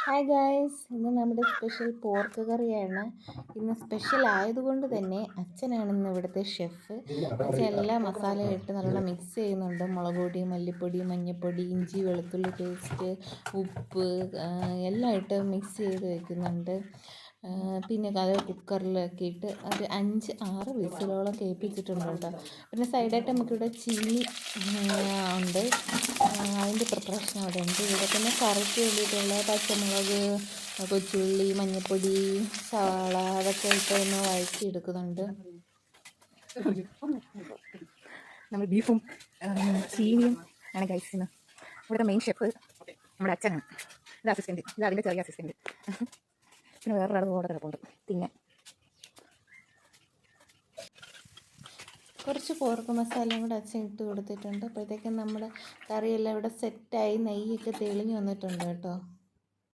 Hi guys, ഇന്ന് നമ്മുടെ special pork കറിയാണ്. ഇന്ന് സ്പെഷ്യൽ ആയതുകൊണ്ട് തന്നെ അച്ഛനാണ് ഇന്ന് ഇവിടുത്തെ ഷെഫ്. അച്ഛൻ എല്ലാ മസാലയും ഇട്ട് നല്ലോണം മിക്സ് ചെയ്യുന്നുണ്ട്. മുളക് പൊടി, മല്ലിപ്പൊടി, മഞ്ഞൾപ്പൊടി, ഇഞ്ചി വെളുത്തുള്ളി പേസ്റ്റ്, ഉപ്പ് എല്ലാം ഇട്ട് മിക്സ് ചെയ്ത് വെക്കുന്നുണ്ട്. പിന്നെ അത് കുക്കറിലൊക്കെ ഇട്ട് ഒരു 5-6 വിസിലോളം കേൾപ്പിച്ചിട്ടുണ്ട് കേട്ടോ. പിന്നെ സൈഡായിട്ട് നമുക്കിവിടെ ചീനി ഉണ്ട്. അതിൻ്റെ പ്രിപ്പറേഷൻ അവിടെ ഉണ്ട്. ഇവിടെ പിന്നെ കറിക്ക് വേണ്ടിയിട്ടുള്ള പച്ചമുളക്, കൊച്ചുള്ളി, മഞ്ഞൾപ്പൊടി, സവാള അതൊക്കെ ഇട്ട് ഒന്ന് വഴറ്റിയെടുക്കുന്നുണ്ട്. നമ്മൾ ബീഫും ചീനിയും ആണ് കഴിക്കുന്നത്. ഇവിടുത്തെ മെയിൻ ഷെഫ് നമ്മുടെ അച്ഛനാണ്. ഇത് അസിസ്റ്റൻറ്റ്, ഇത് അതിൻ്റെ ചെറിയ അസിസ്റ്റൻറ്റ്. പിന്നെ വേറൊരാൾ ഓർഡർ കിടപ്പുണ്ട് തിന്നാൻ. കുറച്ച് പോർക്ക് മസാലയും കൂടെ അച്ഛൻ ഇട്ട് കൊടുത്തിട്ടുണ്ട്. അപ്പോഴത്തേക്കും നമ്മുടെ കറിയെല്ലാം ഇവിടെ സെറ്റായി നെയ്യൊക്കെ തെളിഞ്ഞ് വന്നിട്ടുണ്ട് കേട്ടോ.